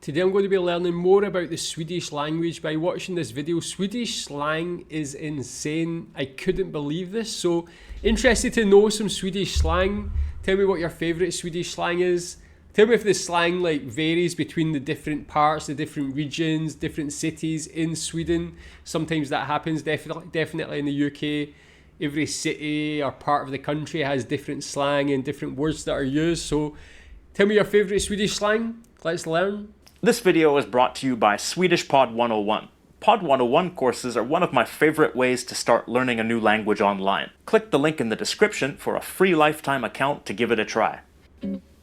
Today I'm going to be learning more about the Swedish language by watching this video. Swedish slang is insane. I couldn't believe this. So interested to know some Swedish slang. Tell me what your favourite Swedish slang is. Tell me if the slang varies between the different parts, the different regions, different cities in Sweden. Sometimes that happens, definitely in the UK. Every city or part of the country has different slang and different words that are used. So tell me your favourite Swedish slang. Let's learn. This video is brought to you by Swedish Pod 101. Pod 101 courses are one of my favorite ways to start learning a new language online. Click the link in the description for a free lifetime account to give it a try.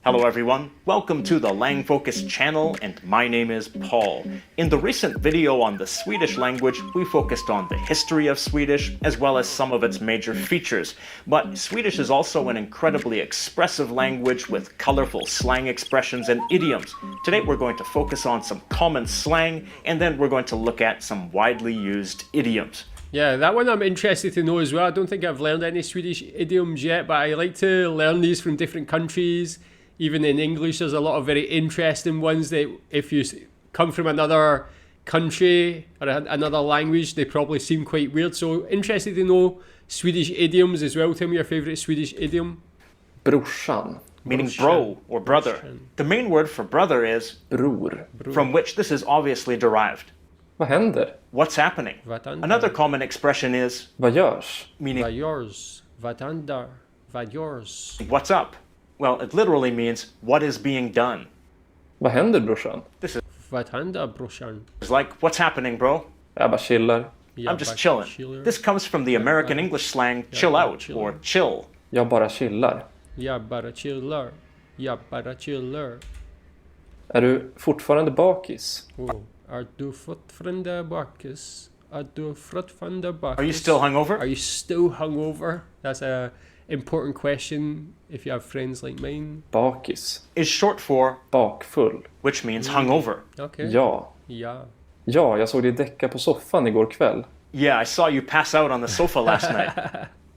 Hello everyone, welcome to the Lang Focus channel, and my name is Paul. In the recent video on the Swedish language, we focused on the history of Swedish, as well as some of its major features. But Swedish is also an incredibly expressive language with colorful slang expressions and idioms. Today we're going to focus on some common slang, and then we're going to look at some widely used idioms. Yeah, that one I'm interested to know as well. I don't think I've learned any Swedish idioms yet, but I like to learn these from different countries. Even in English, there's a lot of very interesting ones that if you come from another country or another language, they probably seem quite weird. So interested to know Swedish idioms as well. Tell me your favourite Swedish idiom. Brorsan. Meaning bro or brother. The main word for brother is Bror. from which this is obviously derived. Vad händer? What's happening? Another common expression is Vad görs? meaning Vad görs? Vad händer? Vad görs? what's up? Well, it literally means what is being done. Vad händer brorsan? This Vad händer brorsan? is like, what's happening, bro? Jag bara chillar. I'm just chilling. This comes from the American English slang chill out or chill. Jag bara chillar. Jag bara chillar. Jag bara chillar. Är du fortfarande bakis? Oh. Är du fortfarande bakis? Är du fortfarande bakis? Are you still hungover? Are you still hungover? That's a important question if you have friends like mine. Bakis. Is short for Bakfull. which means hungover. Okay. Ja. Ja. Ja, jag såg dig däcka på soffan igår kväll. Yeah, I saw you pass out on the sofa last night.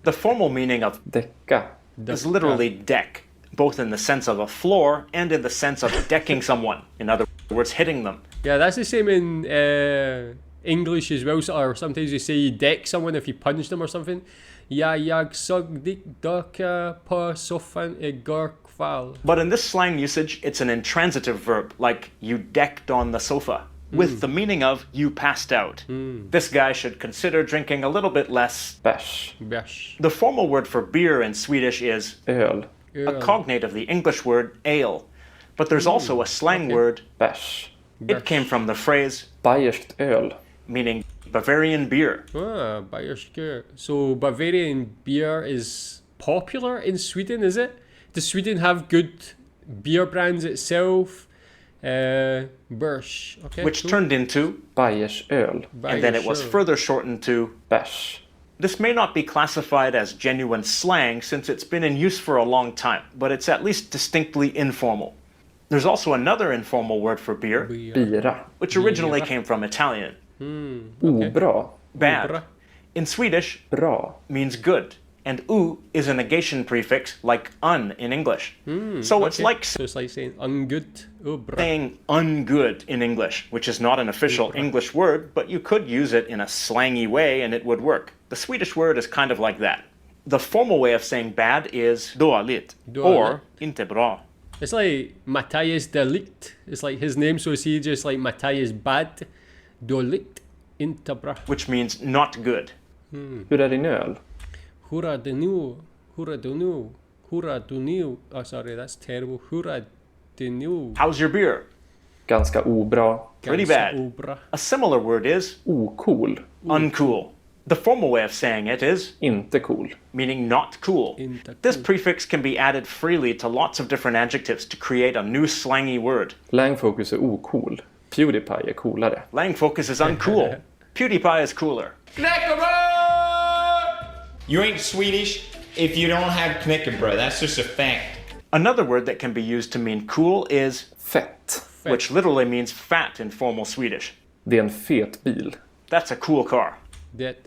The formal meaning of Däcka. is literally deck, both in the sense of a floor and in the sense of decking someone. In other words, hitting them. Yeah, that's the same in English as well. Or sometimes you say you deck someone if you punch them or something. Ja, jag såg dig däcka på soffan igår kväll. But in this slang usage, it's an intransitive verb, like you decked on the sofa, with the meaning of you passed out. This guy should consider drinking a little bit less. Bärs. Bärs. The formal word for beer in Swedish is Öl. a cognate of the English word ale. But there's also a slang word. Bärs. It came from the phrase Bayerskt öl. meaning Bavarian beer. Ah, Bayerske. So Bavarian beer is popular in Sweden, is it? Does Sweden have good beer brands itself? Bärs. Okay. Which cool. turned into, Bayersöl. and then it was Bayersöl. further shortened to. Bärs. This may not be classified as genuine slang since it's been in use for a long time, but it's at least distinctly informal. There's also another informal word for beer, Bira. which originally came from Italian. Obra. Bad. Bra. In Swedish, Bra. means good, and u is a negation prefix like un in English. So it's like So it's like saying ungood. Oh, bra. saying ungood in English, which is not an official English word, but you could use it in a slangy way and it would work. The Swedish word is kind of like that. The formal way of saying bad is dåligt, or inte bra. It's like Matthias Delict. It's like his name, so is he just like Matthias Bad? Delict inte bra. Which means not good. Hur är din öl? Hurra du nu? Hurra du nu? Hurra du nu? Oh, sorry, that's terrible. Hurra du nu? How's your beer? Ganska obra. Pretty Ganska bad. obra. A similar word is Ocool. uncool. The formal way of saying it is Inte cool. meaning not cool. Inte This cool. prefix can be added freely to lots of different adjectives to create a new slangy word. Lang Focus är ocool. PewDiePie är coolare. Lang Focus is uncool. PewDiePie is cooler. You ain't Swedish if you don't have knäckebröd. That's just a fact. Another word that can be used to mean cool is, Fett. which literally means fat in formal Swedish. Det är en fet bil. That's a cool car. Det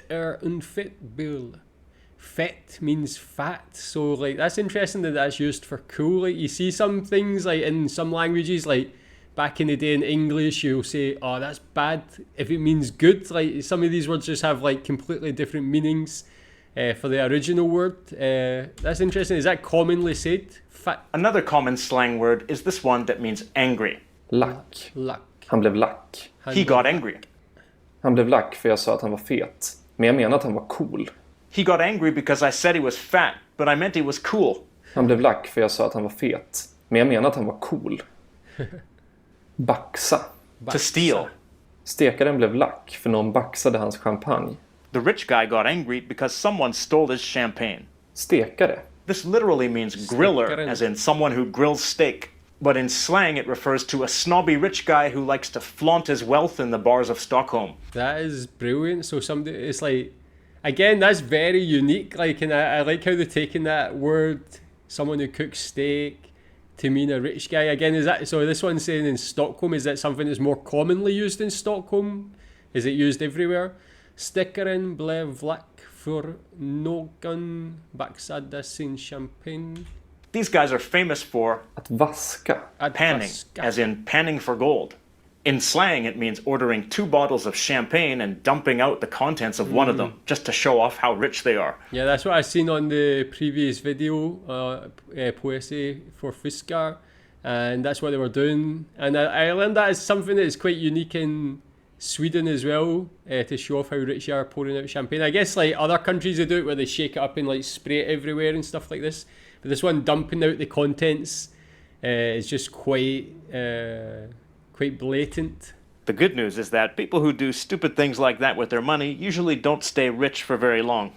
är en fet bil. Fett means fat, so like that's interesting that that's used for cool. Like you see some things like in some languages, like back in the day in English, you'll say, "Oh, that's bad," if it means good. Like some of these words just have like completely different meanings for the original word. That's interesting. Is that commonly said? Fat, Another common slang word is this one that means angry. Lack. lack. Han blev lack. He got angry. Han blev lack för jag sa att han var fet. Men jag menar att han var cool. He got angry because I said he was fat, but I meant he was cool. Han blev lack för jag sa att han var fet. Men jag menar att han var cool. Baxa. To steal. Stekaren blev lack för någon baxade hans champagne. The rich guy got angry because someone stole his champagne. Stekare. This literally means griller, Stekaren. as in someone who grills steak. But in slang, it refers to a snobby rich guy who likes to flaunt his wealth in the bars of Stockholm. That is brilliant. So somebody, it's like, again, that's very unique. Like, and I like how they're taking that word, someone who cooks steak, to mean a rich guy. Again, is that so? This one's saying in Stockholm. Is that something that's more commonly used in Stockholm? Is it used everywhere? Stickaren blev lack för någon baxade sin champagne. These guys are famous for Att vaska. Att panning, vaska. as in panning for gold. In slang, it means ordering 2 bottles of champagne and dumping out the contents of one of them, just to show off how rich they are. Yeah, that's what I seen on the previous video, Poesy for Fiskar, and that's what they were doing. And I learned that is something that is quite unique in Sweden as well, to show off how rich you are pouring out champagne. I guess like other countries they do it where they shake it up and like spray it everywhere and stuff like this. But this one dumping out the contents is just quite blatant. The good news is that people who do stupid things like that with their money usually don't stay rich for very long.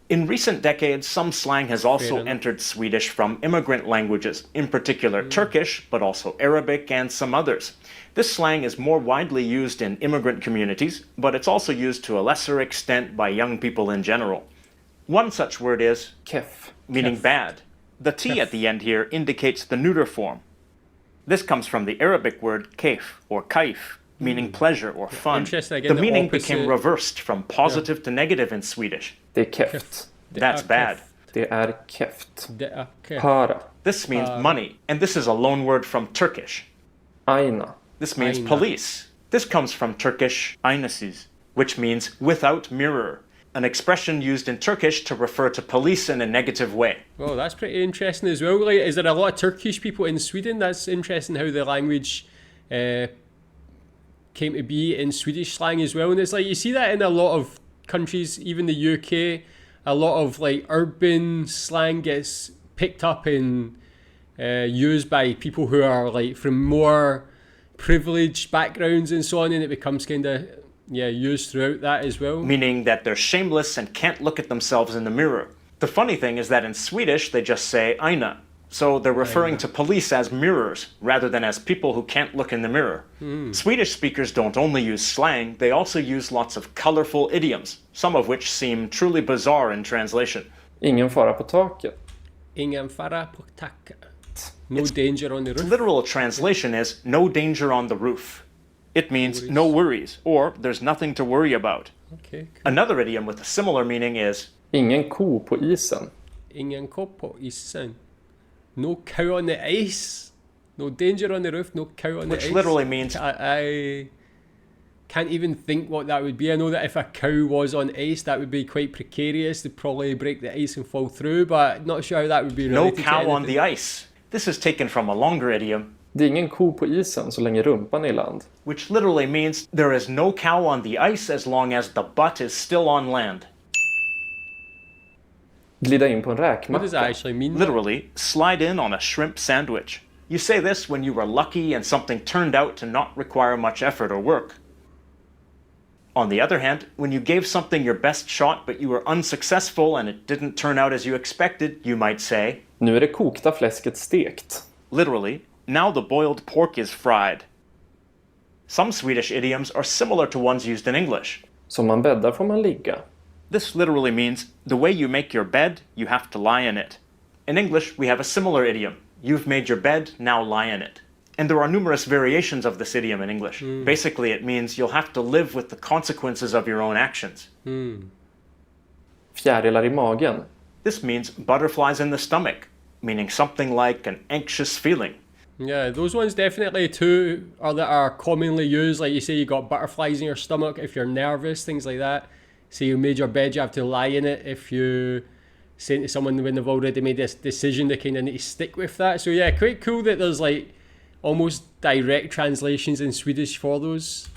In recent decades, some slang has also enough. entered Swedish from immigrant languages, in particular Turkish, but also Arabic and some others. This slang is more widely used in immigrant communities, but it's also used to a lesser extent by young people in general. One such word is Keff. meaning bad. The T at the end here indicates the neuter form. This comes from the Arabic word kaif or kaif, meaning pleasure or fun. Interesting, The again, the meaning opposite- became reversed from positive to negative in Swedish. Det är keft. That's bad. Det är keft. Det är keft. Para. This means money, and this is a loan word from Turkish. Aina. This means Ayna. police. This comes from Turkish aynasız, which means without mirror, an expression used in Turkish to refer to police in a negative way. Oh, that's pretty interesting as well. Like, is there a lot of Turkish people in Sweden? That's interesting how the language came to be in Swedish slang as well. And it's like you see that in a lot of countries, even the UK. A lot of like urban slang gets picked up and used by people who are like from more privileged backgrounds and so on, and it becomes kind of used throughout that as well. Meaning that they're shameless and can't look at themselves in the mirror. The funny thing is that in Swedish they just say ayna, so they're referring to police as mirrors rather than as people who can't look in the mirror. Swedish speakers don't only use slang, they also use lots of colorful idioms, some of which seem truly bizarre in translation. Ingen fara på taket. Ingen fara på taket. No danger on the roof. Literal translation is no danger on the roof. It means no worries, or there's nothing to worry about. Okay, cool. Another idiom with a similar meaning is Ingen ko på isen. Ingen ko på isen. No cow on the ice. No danger on the roof. No cow on the ice. which literally means I can't even think what that would be. I know that if a cow was on ice, that would be quite precarious. They'd probably break the ice and fall through, but not sure how that would be no related to cow on anything. the ice. This is taken from a longer idiom, Det är ingen ko på isen så länge rumpan är i land. which literally means there is no cow on the ice as long as the butt is still on land. Glida in på en What does that räkmacka. actually mean? Literally, slide in on a shrimp sandwich. You say this when you were lucky and something turned out to not require much effort or work. On the other hand, when you gave something your best shot but you were unsuccessful and it didn't turn out as you expected, you might say, Nu är det kokta fläsket stekt. literally, now the boiled pork is fried. Some Swedish idioms are similar to ones used in English. Som man bäddar får man ligga. This literally means the way you make your bed, you have to lie in it. In English, we have a similar idiom. You've made your bed, now lie in it. And there are numerous variations of this idiom in English. Basically, it means you'll have to live with the consequences of your own actions. Fjärilar i magen. This means butterflies in the stomach, meaning something like an anxious feeling. Yeah, those ones definitely too are that are commonly used. Like you say, you got butterflies in your stomach if you're nervous, things like that. Say you made your bed, you have to lie in it. If you saying to someone when they've already made this decision, they kind of need to stick with that. So yeah, quite cool that there's like almost direct translations in Swedish for those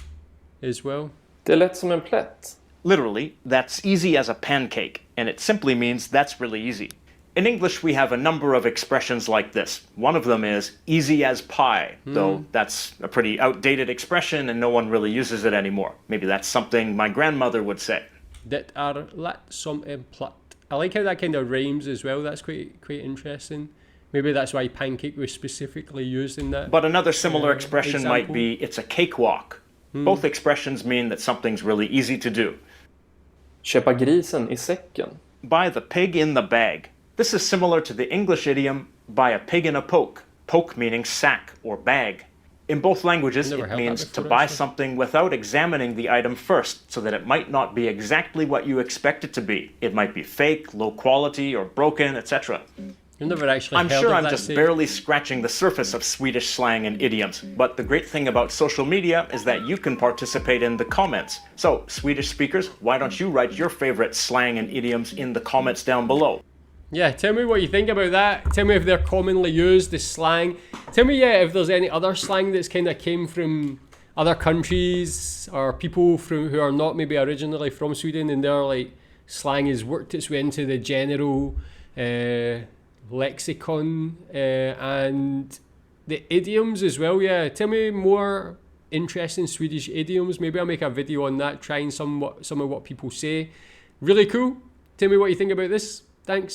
as well. Det är lätt som en plätt. Literally, that's easy as a pancake, and it simply means that's really easy. In English, we have a number of expressions like this. One of them is easy as pie, though that's a pretty outdated expression and no one really uses it anymore. Maybe that's something my grandmother would say. Det är lätt som en plätt. I like how that kind of rhymes as well. That's quite interesting. Maybe that's why pancake was specifically used in that. But another similar expression might example. be it's a cakewalk. Both expressions mean that something's really easy to do. Köpa grisen i säcken. Buy the pig in the bag. This is similar to the English idiom buy a pig in a poke, poke meaning sack or bag. In both languages, Never it heard that means to before, buy actually. something without examining the item first so that it might not be exactly what you expect it to be. It might be fake, low quality, or broken, etc. You've never actually I'm heard sure of I'm that just saying. barely scratching the surface of Swedish slang and idioms, but the great thing about social media is that you can participate in the comments. So, Swedish speakers, why don't you write your favorite slang and idioms in the comments down below? Yeah, tell me what you think about that. Tell me if they're commonly used, the slang. Tell me, yeah, if there's any other slang that's kind of came from other countries or people from who are not maybe originally from Sweden and their like slang has worked its way into the general lexicon and the idioms as well. Yeah, tell me more interesting Swedish idioms. Maybe I'll make a video on that, trying some of what people say. Really cool. Tell me what you think about this. Thanks.